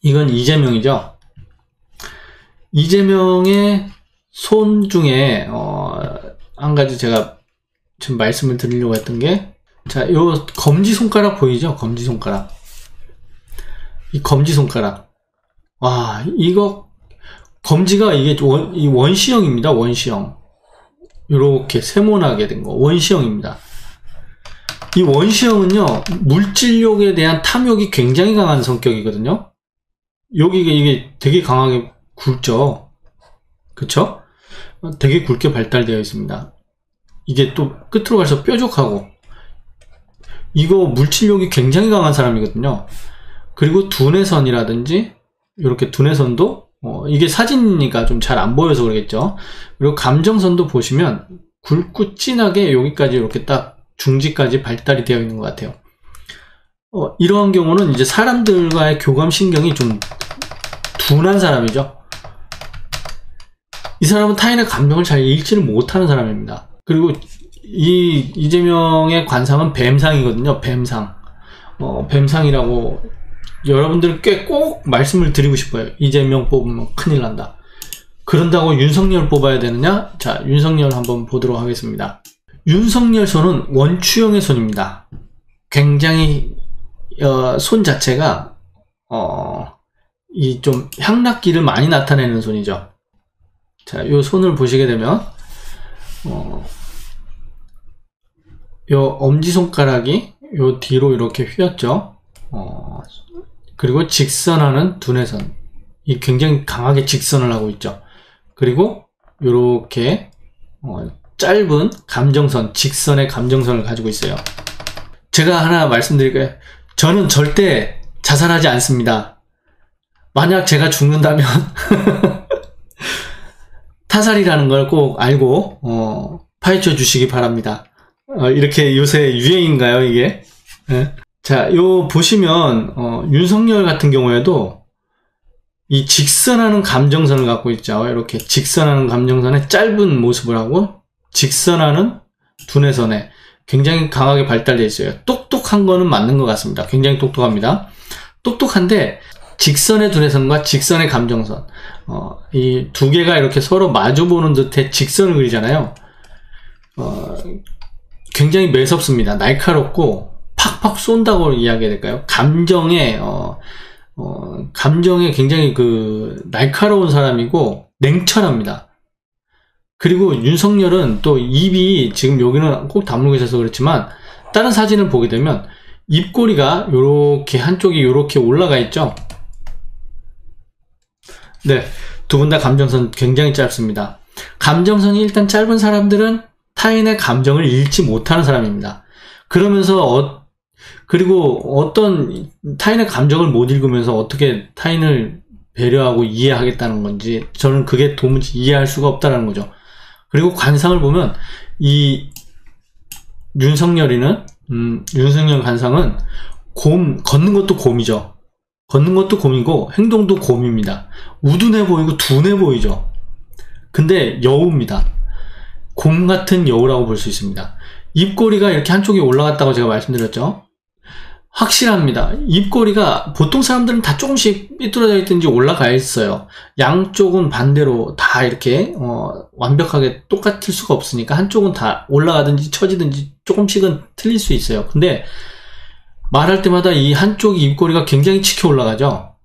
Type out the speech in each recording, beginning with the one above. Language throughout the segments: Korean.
이건 이재명이죠. 이재명의 손 중에 한 가지 제가 지금 말씀을 드리려고 했던 게, 자, 요 검지손가락 보이죠? 검지손가락. 이 검지손가락. 와, 이거 검지가 이게 원시형입니다. 원시형. 요렇게 세모나게 된 거 원시형입니다. 이 원시형은요, 물질욕에 대한 탐욕이 굉장히 강한 성격이거든요. 여기가 이게 되게 강하게 굵죠. 그쵸? 되게 굵게 발달되어 있습니다. 이게 또 끝으로 갈수록 뾰족하고, 이거 물질욕이 굉장히 강한 사람이거든요. 그리고 두뇌선이라든지 이렇게 두뇌선도 이게 사진이니까 좀 잘 안 보여서 그러겠죠. 그리고 감정선도 보시면 굵고 진하게 여기까지 이렇게 딱 중지까지 발달이 되어 있는 것 같아요. 이러한 경우는 이제 사람들과의 교감신경이 좀 둔한 사람이죠. 이 사람은 타인의 감정을 잘 읽지를 못하는 사람입니다. 그리고 이재명의 관상은 뱀상이거든요. 뱀상. 뱀상이라고 여러분들께 꼭 말씀을 드리고 싶어요. 이재명 뽑으면 큰일 난다. 그런다고 윤석열 뽑아야 되느냐? 자, 윤석열 한번 보도록 하겠습니다. 윤석열 손은 원추형의 손입니다. 굉장히 손 자체가 이 좀 향락기를 많이 나타내는 손이죠. 자, 요 손을 보시게 되면 요 엄지손가락이 요 뒤로 이렇게 휘었죠. 그리고 직선하는 두뇌선, 이 굉장히 강하게 직선을 하고 있죠. 그리고 요렇게 짧은 감정선, 직선의 감정선을 가지고 있어요. 제가 하나 말씀드릴게요. 저는 절대 자살하지 않습니다. 만약 제가 죽는다면 타살이라는 걸 꼭 알고 파헤쳐 주시기 바랍니다. 이렇게 요새 유행인가요, 이게? 네. 자, 요 보시면 윤석열 같은 경우에도 이 직선하는 감정선을 갖고 있죠. 이렇게 직선하는 감정선의 짧은 모습을 하고 직선하는 두뇌선에 굉장히 강하게 발달되어 있어요. 똑똑한 거는 맞는 것 같습니다. 굉장히 똑똑합니다. 똑똑한데 직선의 두뇌선과 직선의 감정선, 이 두 개가 이렇게 서로 마주보는 듯의 직선을 그리잖아요. 굉장히 매섭습니다. 날카롭고 팍팍 쏜다고 이야기해야 될까요? 감정에 굉장히 날카로운 사람이고 냉철합니다. 그리고 윤석열은 또 입이, 지금 여기는 꼭 다물고 있어서 그렇지만 다른 사진을 보게 되면 입꼬리가 요렇게 한쪽이 요렇게 올라가 있죠. 네, 두 분 다 감정선 굉장히 짧습니다. 감정선이 일단 짧은 사람들은 타인의 감정을 읽지 못하는 사람입니다. 그러면서 그리고 어떤 타인의 감정을 못 읽으면서 어떻게 타인을 배려하고 이해하겠다는 건지 저는 그게 도무지 이해할 수가 없다는 거죠. 그리고 관상을 보면 이 윤석열 관상은 걷는 것도 곰이죠. 걷는 것도 곰이고 행동도 곰입니다. 우둔해 보이고 둔해 보이죠. 근데 여우입니다. 곰 같은 여우라고 볼 수 있습니다. 입꼬리가 이렇게 한쪽이 올라갔다고 제가 말씀드렸죠. 확실합니다. 입꼬리가 보통 사람들은 다 조금씩 삐뚤어져 있든지 올라가 있어요. 양쪽은 반대로 다 이렇게 완벽하게 똑같을 수가 없으니까 한쪽은 다 올라가든지 처지든지 조금씩은 틀릴 수 있어요. 근데 말할 때마다 이 한쪽 입꼬리가 굉장히 치켜 올라가죠.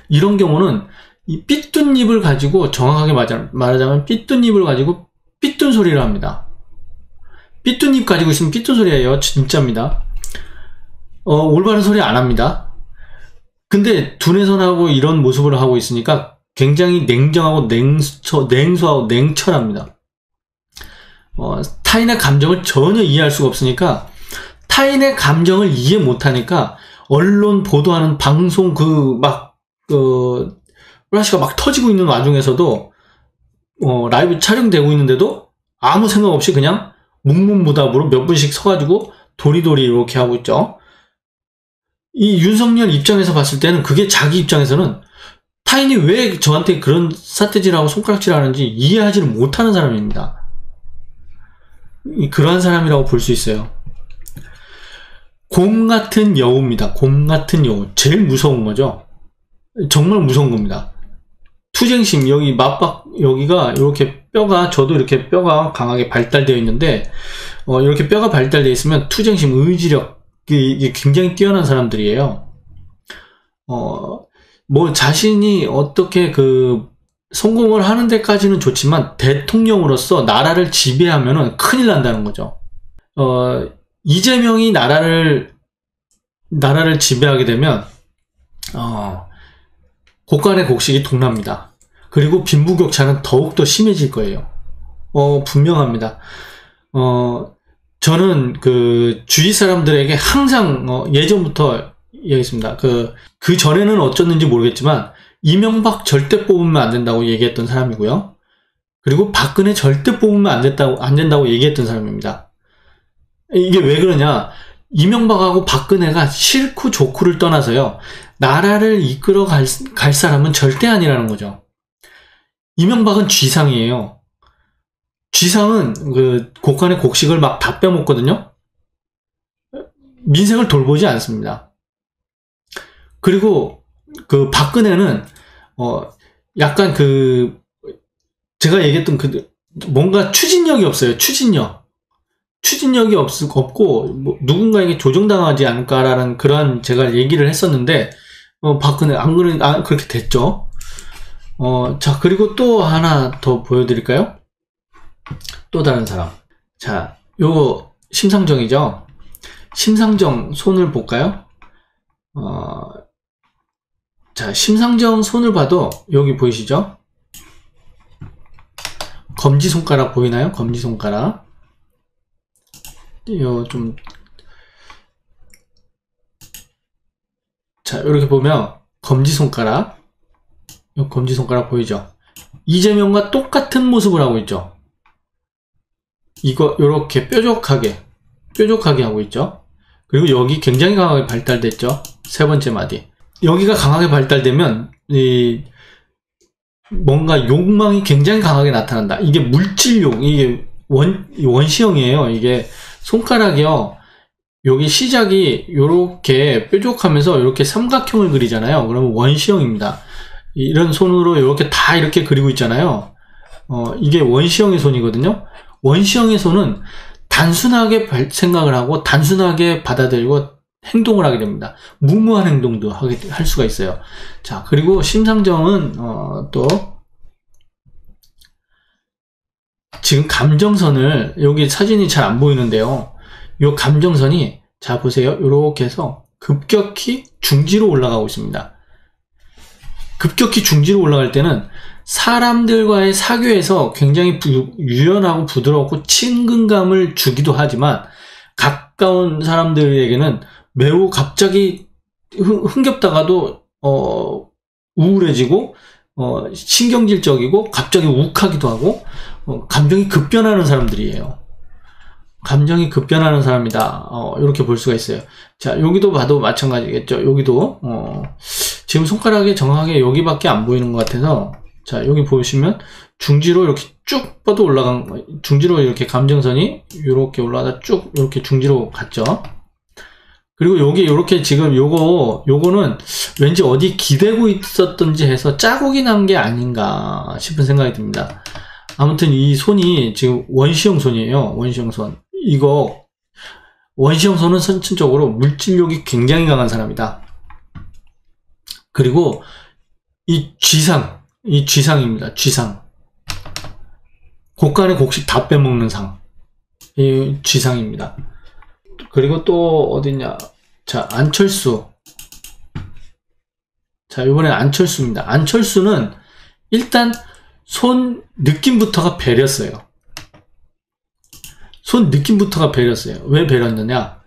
이런 경우는 이 삐뚤 입을 가지고, 정확하게 말하자면 삐뚤 입을 가지고 삐뚤 소리를 합니다. 삐뚤 입 가지고 있으면 삐뚤 소리예요. 진짜입니다. 올바른 소리 안 합니다. 근데 두뇌선하고 이런 모습을 하고 있으니까 굉장히 냉정하고 냉소하고 냉철합니다. 타인의 감정을 전혀 이해할 수가 없으니까, 타인의 감정을 이해 못하니까 언론 보도하는 방송 플래시가 막 터지고 있는 와중에서도 라이브 촬영되고 있는데도 아무 생각 없이 그냥 묵묵무답으로 몇 분씩 서가지고 도리도리 이렇게 하고 있죠. 이 윤석열 입장에서 봤을 때는, 그게 자기 입장에서는 타인이 왜 저한테 그런 삿대질하고 손가락질 하는지 이해하지를 못하는 사람입니다. 그러한 사람이라고 볼 수 있어요. 곰 같은 여우입니다. 곰 같은 여우. 제일 무서운 거죠. 정말 무서운 겁니다. 투쟁심, 여기 맞박, 여기가 이렇게 뼈가, 저도 이렇게 뼈가 강하게 발달되어 있는데, 이렇게 뼈가 발달되어 있으면 투쟁심, 의지력, 이게 굉장히 뛰어난 사람들이에요. 뭐 자신이 어떻게 성공을 하는 데까지는 좋지만 대통령으로서 나라를 지배하면은 큰일 난다는 거죠. 이재명이 나라를 지배하게 되면 곡간의 곡식이 동납니다. 그리고 빈부격차는 더욱더 심해질 거예요. 분명합니다. 저는 주위 사람들에게 항상 예전부터 얘기했습니다. 그 전에는 어쩌는지 모르겠지만 이명박 절대 뽑으면 안 된다고 얘기했던 사람이고요. 그리고 박근혜 절대 뽑으면 안 된다고 얘기했던 사람입니다. 이게 왜 그러냐? 이명박하고 박근혜가 싫고 좋고를 떠나서요. 나라를 이끌어 갈 사람은 절대 아니라는 거죠. 이명박은 쥐상이에요. 쥐상은 곡간의 곡식을 막 다 빼먹거든요. 민생을 돌보지 않습니다. 그리고 박근혜는 약간 제가 얘기했던 뭔가 추진력이 없어요. 추진력이 없고 뭐 누군가에게 조종당하지 않을까라는 그런 제가 얘기를 했었는데 박근혜 그렇게 됐죠. 자, 그리고 또 하나 더 보여드릴까요? 또 다른 사람. 자, 요거 심상정이죠. 심상정 손을 볼까요? 자, 심상정 손을 봐도 여기 보이시죠? 검지손가락 보이나요? 검지손가락. 자, 이렇게 보면 검지손가락 보이죠? 이재명과 똑같은 모습을 하고 있죠? 요렇게 뾰족하게 하고 있죠? 그리고 여기 굉장히 강하게 발달됐죠? 세 번째 마디. 여기가 강하게 발달되면 뭔가 욕망이 굉장히 강하게 나타난다. 이게 물질욕, 이게 원시형이에요. 이게 손가락이요. 여기 시작이 요렇게 뾰족하면서 이렇게 삼각형을 그리잖아요. 그러면 원시형입니다. 이런 손으로 이렇게 다 이렇게 그리고 있잖아요. 이게 원시형의 손이거든요. 원시형의 손은 단순하게 생각을 하고 단순하게 받아들이고 행동을 하게 됩니다. 무모한 행동도 할 수가 있어요. 자, 그리고 심상정은 또 지금 감정선을, 여기 사진이 잘 안 보이는데요. 요 감정선이, 자 보세요. 요렇게 해서 급격히 중지로 올라가고 있습니다. 급격히 중지로 올라갈 때는 사람들과의 사교에서 굉장히 유연하고 부드럽고 친근감을 주기도 하지만 가까운 사람들에게는 매우 갑자기 흥겹다가도 우울해지고 신경질적이고 갑자기 욱하기도 하고 감정이 급변하는 사람들이에요. 감정이 급변하는 사람이다. 이렇게 볼 수가 있어요. 자, 여기도 봐도 마찬가지겠죠. 여기도 지금 손가락이 정확하게 여기밖에 안 보이는 것 같아서, 자, 여기 보시면 중지로 이렇게 쭉 뻗어 중지로 이렇게 감정선이 이렇게 올라가다 쭉 이렇게 중지로 갔죠. 그리고 여기 이렇게 지금 요거는 왠지 어디 기대고 있었던지 해서 자국이 난 게 아닌가 싶은 생각이 듭니다. 아무튼 이 손이 지금 원시형 손이에요. 원시형 손. 원시형 손은 선천적으로 물질욕이 굉장히 강한 사람이다. 그리고 이 쥐상입니다. 쥐상. 곡간의 곡식 다 빼먹는 상. 이 쥐상입니다. 그리고 또 어딨냐. 자, 안철수. 자, 이번엔 안철수입니다. 안철수는 일단 손 느낌부터가 배렸어요. 손 느낌부터가 배렸어요. 왜 배렸느냐?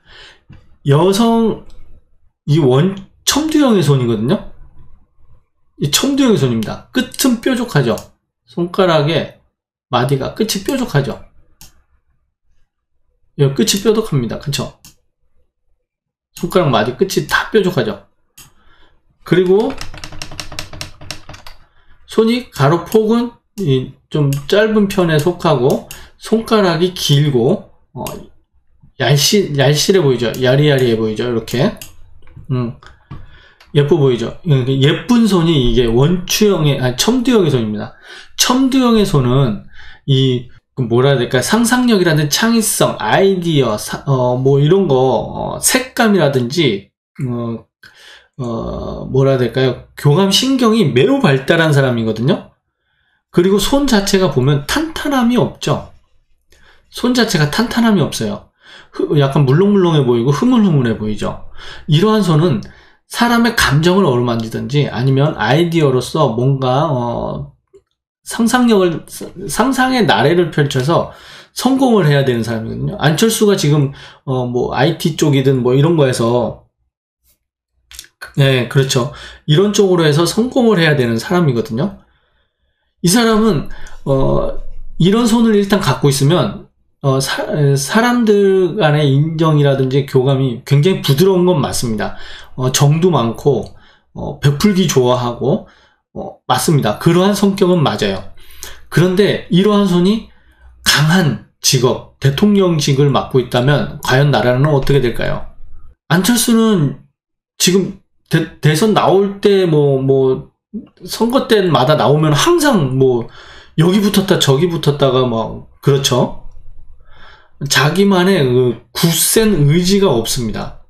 첨두형의 손이거든요? 이 첨두형의 손입니다. 끝은 뾰족하죠? 손가락에 마디가 끝이 뾰족하죠? 여기 끝이 뾰족합니다. 그쵸? 손가락 마디 끝이 다 뾰족하죠? 그리고 손이 가로폭은 좀 짧은 편에 속하고 손가락이 길고 얄실해 보이죠? 야리야리해 보이죠? 이렇게 예뻐 보이죠? 예쁜 손이 이게 원추형의, 첨두형의 손입니다. 첨두형의 손은 뭐라 해야 될까, 상상력이라든지 창의성, 아이디어, 뭐 이런 거, 색감이라든지, 뭐라 해야 될까요? 교감 신경이 매우 발달한 사람이거든요? 그리고 손 자체가 보면 탄탄함이 없죠? 손 자체가 탄탄함이 없어요. 약간 물렁물렁해 보이고 흐물흐물해 보이죠? 이러한 손은 사람의 감정을 어루만지든지 아니면 아이디어로서 뭔가, 상상의 나래를 펼쳐서 성공을 해야 되는 사람이거든요. 안철수가 지금, 뭐, IT 쪽이든 뭐 이런 거에서, 네, 그렇죠. 이런 쪽으로 해서 성공을 해야 되는 사람이거든요. 이 사람은, 이런 손을 일단 갖고 있으면, 사람들 간의 인정이라든지 교감이 굉장히 부드러운 건 맞습니다. 정도 많고, 베풀기 좋아하고, 맞습니다. 그러한 성격은 맞아요. 그런데 이러한 손이 강한 직업, 대통령직을 맡고 있다면 과연 나라는 어떻게 될까요? 안철수는 지금 대선 나올 때 선거 때마다 나오면 항상 여기 붙었다 저기 붙었다가 그렇죠. 자기만의 그 굳센 의지가 없습니다.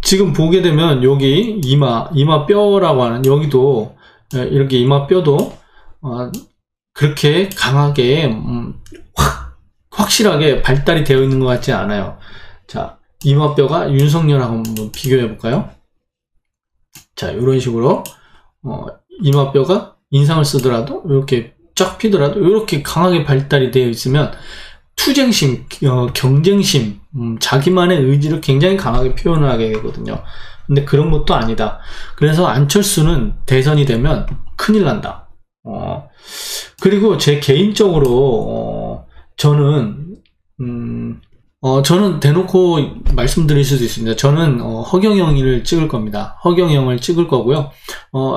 지금 보게 되면 여기 이마뼈라고 하는 여기도 이렇게 이마뼈도 그렇게 강하게 확실하게 발달이 되어 있는 것 같지 않아요. 자, 이마뼈가 윤석열하고 한번 비교해 볼까요? 자, 이런 식으로 이마뼈가 인상을 쓰더라도 이렇게 쫙 피더라도 이렇게 강하게 발달이 되어 있으면 투쟁심, 경쟁심, 자기만의 의지를 굉장히 강하게 표현을 하게 되거든요. 근데 그런 것도 아니다. 그래서 안철수는 대선이 되면 큰일 난다. 그리고 제 개인적으로, 저는 대놓고 말씀드릴 수도 있습니다. 저는, 허경영을 찍을 겁니다. 허경영을 찍을 거고요.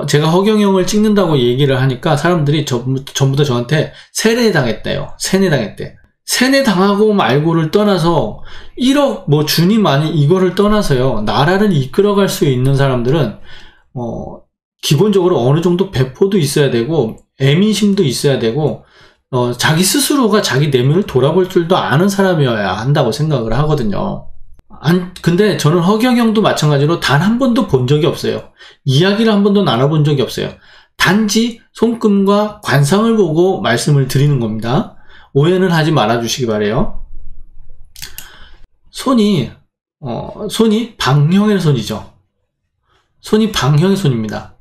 제가 허경영을 찍는다고 얘기를 하니까 사람들이 전부 다 저한테 세뇌당했대요. 세뇌당했대. 세뇌당하고 말고를 떠나서 1억 주님 아니 이거를 떠나서요. 나라를 이끌어갈 수 있는 사람들은 기본적으로 어느 정도 배포도 있어야 되고 애민심도 있어야 되고 자기 스스로가 자기 내면을 돌아볼 줄도 아는 사람이어야 한다고 생각을 하거든요. 근데 저는 허경영도 마찬가지로 단 한 번도 본 적이 없어요. 이야기를 한 번도 나눠본 적이 없어요. 단지 손금과 관상을 보고 말씀을 드리는 겁니다. 오해는 하지 말아주시기 바래요. 손이 방형의 손이죠. 손이 방형의 손입니다.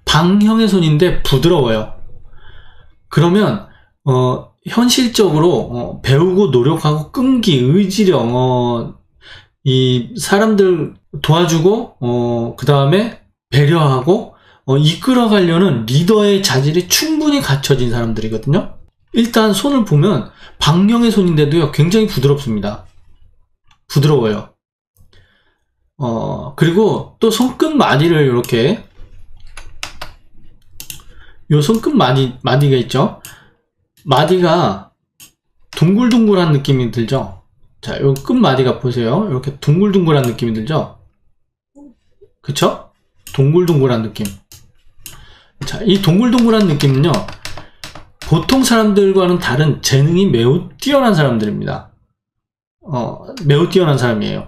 방형의 손인데 부드러워요. 그러면 현실적으로 배우고 노력하고 끈기, 의지력, 이 사람들 도와주고 그 다음에 배려하고 이끌어가려는 리더의 자질이 충분히 갖춰진 사람들이거든요. 일단 손을 보면 방형의 손인데도요 굉장히 부드럽습니다. 부드러워요. 그리고 또 손끝 마디를 이렇게 요 손끝 마디가 있죠. 마디가 둥글둥글한 느낌이 들죠. 자, 요 끝마디가 보세요. 이렇게 둥글둥글한 느낌이 들죠. 그쵸? 동글동글한 느낌. 자, 이 동글동글한 느낌은요 보통 사람들과는 다른 재능이 매우 뛰어난 사람들입니다. 매우 뛰어난 사람이에요.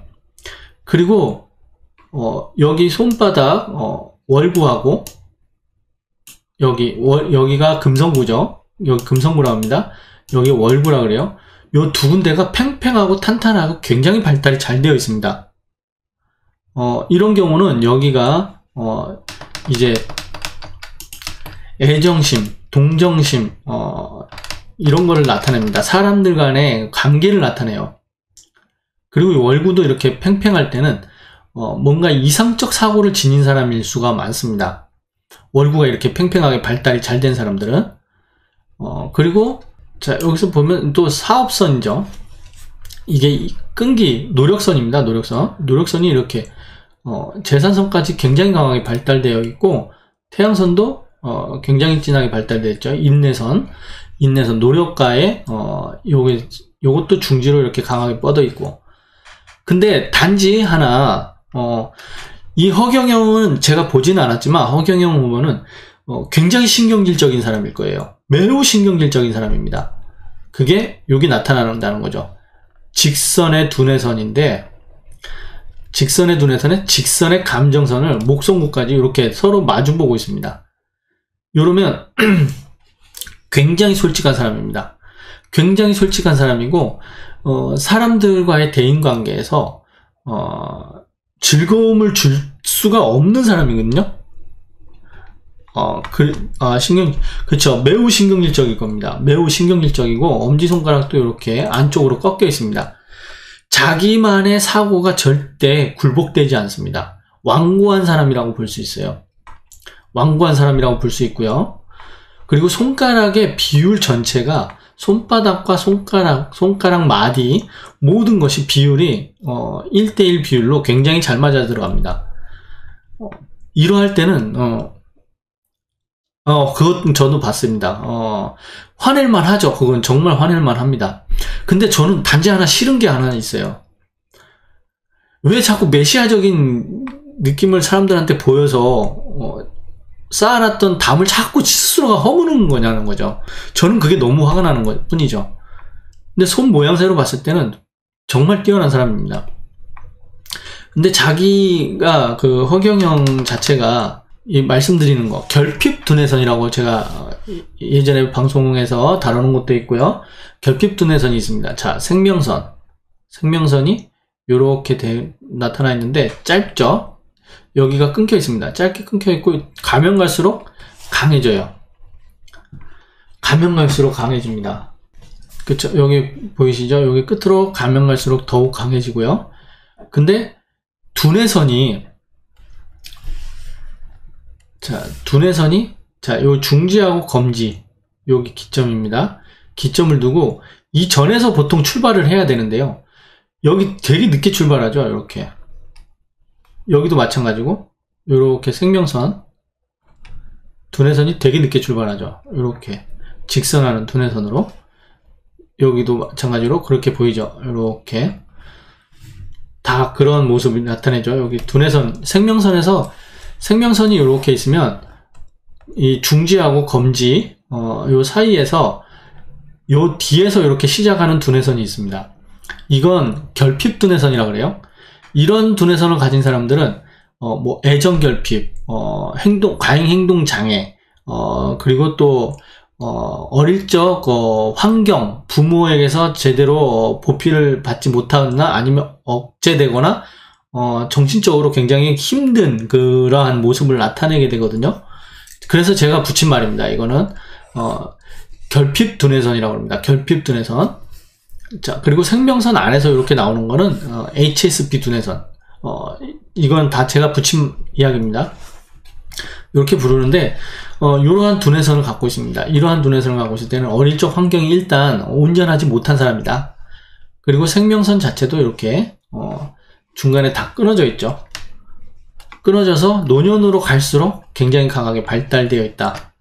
그리고 여기 손바닥 월구하고 여기가 금성구죠. 여기 금성구라고 합니다. 여기 월구라 그래요. 요 두 군데가 팽팽하고 탄탄하고 굉장히 발달이 잘 되어 있습니다. 이런 경우는 여기가 이제 애정심, 동정심 이런 거를 나타냅니다. 사람들 간의 관계를 나타내요. 그리고 이 월구도 이렇게 팽팽할 때는 뭔가 이상적 사고를 지닌 사람일 수가 많습니다. 월구가 이렇게 팽팽하게 발달이 잘 된 사람들은. 그리고 자, 여기서 보면 또 사업선이죠. 이게 끈기, 노력선입니다. 노력선이 이렇게 재산선까지 굉장히 강하게 발달되어 있고, 태양선도 굉장히 진하게 발달되어 있죠. 인내선, 노력가에 요것도 중지로 이렇게 강하게 뻗어 있고. 근데 단지 하나 이 허경영은 제가 보지는 않았지만 허경영 후보는 굉장히 신경질적인 사람일 거예요. 매우 신경질적인 사람입니다. 그게 여기 나타난다는 거죠. 직선의 두뇌선인데 직선의 두뇌선에 직선의 감정선을 목송구까지 이렇게 서로 마주보고 있습니다. 이러면 굉장히 솔직한 사람입니다. 굉장히 솔직한 사람이고 사람들과의 대인관계에서 즐거움을 줄 수가 없는 사람이거든요. 그쵸. 매우 신경질적일 겁니다. 매우 신경질적이고, 엄지손가락도 이렇게 안쪽으로 꺾여 있습니다. 자기만의 사고가 절대 굴복되지 않습니다. 완고한 사람이라고 볼 수 있어요. 완고한 사람이라고 볼 수 있고요. 그리고 손가락의 비율 전체가 손바닥과 손가락 마디 모든 것이 비율이 1대1 비율로 굉장히 잘 맞아 들어갑니다. 이러할 때는 그것 저도 봤습니다. 화낼만 하죠. 그건 정말 화낼만 합니다. 근데 저는 단지 하나 싫은 게 하나 있어요. 왜 자꾸 메시아적인 느낌을 사람들한테 보여서 쌓아놨던 담을 자꾸 스스로가 허무는 거냐는 거죠. 저는 그게 너무 화가 나는 것 뿐이죠. 근데 손 모양새로 봤을 때는 정말 뛰어난 사람입니다. 근데 자기가 그 허경영 자체가 말씀드리는 거 결핍 두뇌선이라고 제가 예전에 방송에서 다루는 것도 있고요. 결핍 두뇌선이 있습니다. 자, 생명선이 이렇게 나타나 있는데 짧죠? 여기가 끊겨 있습니다. 짧게 끊겨 있고 가면 갈수록 강해져요. 가면 갈수록 강해집니다. 그쵸? 여기 보이시죠? 여기 끝으로 가면 갈수록 더욱 강해지고요. 근데 두뇌선이 요 중지하고 검지 여기 기점입니다. 기점을 두고 이 전에서 보통 출발을 해야 되는데요. 여기 되게 늦게 출발하죠. 이렇게 여기도 마찬가지고 이렇게 생명선 두뇌선이 되게 늦게 출발하죠. 이렇게 직선하는 두뇌선으로 여기도 마찬가지로 그렇게 보이죠. 이렇게 다 그런 모습이 나타내죠. 여기 두뇌선 생명선이 이렇게 있으면 이 중지하고 검지 요 사이에서 요 뒤에서 이렇게 시작하는 두뇌선이 있습니다. 이건 결핍 두뇌선이라고 그래요. 이런 두뇌선을 가진 사람들은 뭐 애정결핍, 과잉 행동 장애, 그리고 또 어릴 적 환경, 부모에게서 제대로 보필을 받지 못하거나 아니면 억제되거나 정신적으로 굉장히 힘든 그러한 모습을 나타내게 되거든요. 그래서 제가 붙인 말입니다. 이거는 결핍 두뇌선이라고 합니다. 결핍 두뇌선. 자, 그리고 생명선 안에서 이렇게 나오는 거는 HSP 두뇌선. 이건 다 제가 붙인 이야기입니다. 이렇게 부르는데 이러한 두뇌선을 갖고 있습니다. 이러한 두뇌선을 갖고 있을 때는 어릴 적 환경이 일단 온전하지 못한 사람이다. 그리고 생명선 자체도 이렇게 중간에 다 끊어져 있죠. 끊어져서 노년으로 갈수록 굉장히 강하게 발달되어 있다.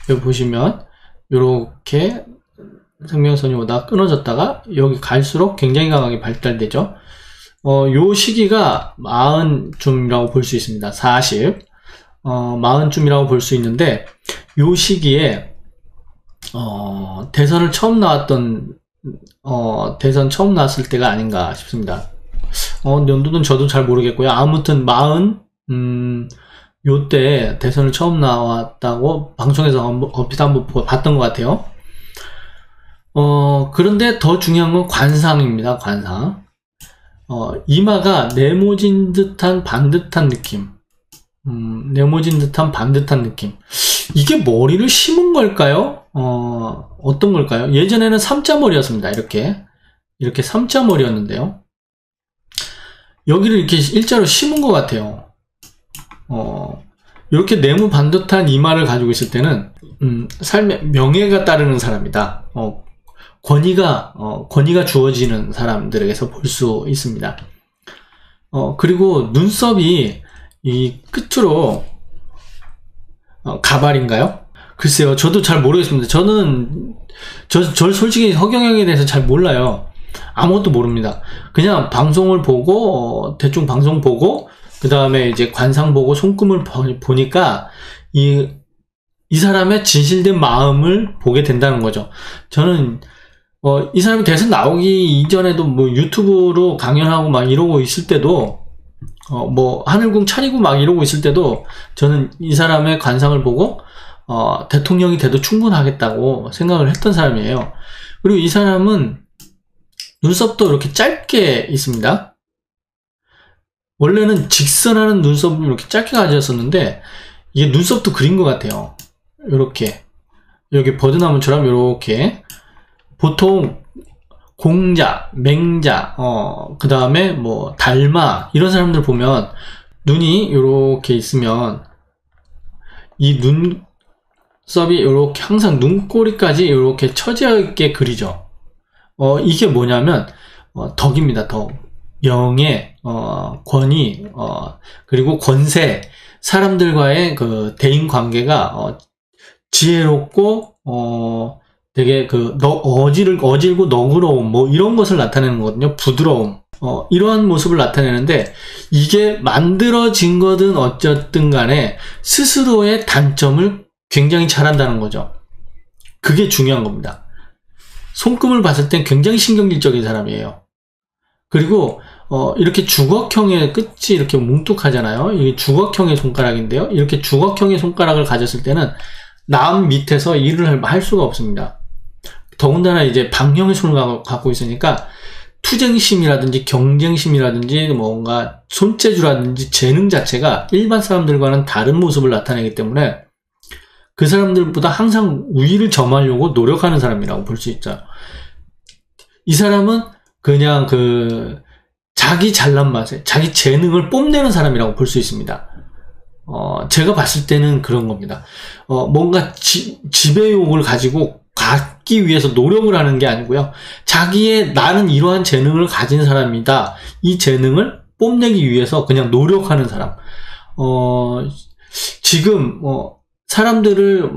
여기 보시면 이렇게 생명선이 오다 끊어졌다가 여기 갈수록 굉장히 강하게 발달되죠. 요 시기가 40쯤이라고 볼 수 있습니다. 40 40쯤이라고 볼 수 있는데 요 시기에 대선 처음 나왔을 때가 아닌가 싶습니다. 연도는 저도 잘 모르겠고요. 아무튼 요때 대선을 처음 나왔다고 방송에서 얼핏 한번 봤던 것 같아요. 그런데 더 중요한 건 관상입니다. 관상. 이마가 네모진 듯한 반듯한 느낌. 네모진 듯한 반듯한 느낌. 이게 머리를 심은 걸까요? 어떤 걸까요? 예전에는 삼자머리였습니다. 이렇게 삼자머리였는데요. 여기를 이렇게 일자로 심은 것 같아요. 이렇게 네모 반듯한 이마를 가지고 있을 때는 삶에 명예가 따르는 사람이다. 권위가 주어지는 사람들에게서 볼 수 있습니다. 그리고 눈썹이 이 끝으로 가발인가요? 글쎄요, 저도 잘 모르겠습니다. 저 솔직히 허경영에 대해서 잘 몰라요. 아무것도 모릅니다. 그냥 방송을 보고 대충 방송 보고 그 다음에 이제 관상 보고 손금을 보니까 이 사람의 진실된 마음을 보게 된다는 거죠. 저는 이 사람이 대선 나오기 이전에도 뭐 유튜브로 강연하고 막 이러고 있을 때도 뭐 하늘궁 차리고 막 이러고 있을 때도 저는 이 사람의 관상을 보고 대통령이 돼도 충분하겠다고 생각을 했던 사람이에요. 그리고 이 사람은 눈썹도 이렇게 짧게 있습니다. 원래는 직선하는 눈썹을 이렇게 짧게 가졌었는데 이게 눈썹도 그린 것 같아요. 이렇게 여기 버드나무처럼 이렇게 보통 공자, 맹자, 그 다음에 뭐 달마 이런 사람들 보면 눈이 이렇게 있으면 이 눈썹이 이렇게 항상 눈꼬리까지 이렇게 처지게 그리죠. 이게 뭐냐면 덕입니다. 덕. 명예, 권위, 그리고 권세, 사람들과의 그 대인 관계가 지혜롭고 되게 어질고 너그러움 뭐 이런 것을 나타내는 거거든요. 부드러움. 이러한 모습을 나타내는데 이게 만들어진 거든 어쨌든 간에 스스로의 단점을 굉장히 잘한다는 거죠. 그게 중요한 겁니다. 손금을 봤을 땐 굉장히 신경질적인 사람이에요. 그리고 이렇게 주걱형의 끝이 이렇게 뭉툭하잖아요. 이게 주걱형의 손가락인데요. 이렇게 주걱형의 손가락을 가졌을 때는 남 밑에서 일을 할 수가 없습니다. 더군다나 이제 방형의 손을 갖고 있으니까 투쟁심이라든지 경쟁심이라든지 뭔가 손재주라든지 재능 자체가 일반 사람들과는 다른 모습을 나타내기 때문에 그 사람들보다 항상 우위를 점하려고 노력하는 사람이라고 볼 수 있죠. 이 사람은 그냥 자기 잘난 맛에 자기 재능을 뽐내는 사람이라고 볼 수 있습니다. 제가 봤을 때는 그런 겁니다. 뭔가 지배욕을 가지고 갖기 위해서 노력을 하는 게 아니고요. 나는 이러한 재능을 가진 사람이다. 이 재능을 뽐내기 위해서 그냥 노력하는 사람. 지금 사람들을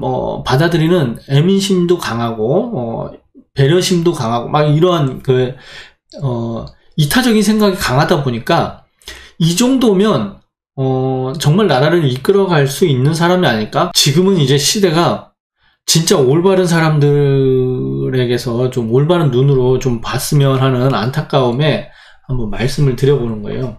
받아들이는 애민심도 강하고 배려심도 강하고 막 이러한 이타적인 생각이 강하다 보니까 이 정도면 정말 나라를 이끌어갈 수 있는 사람이 아닐까? 지금은 이제 시대가 진짜 올바른 사람들에게서 좀 올바른 눈으로 좀 봤으면 하는 안타까움에 한번 말씀을 드려보는 거예요.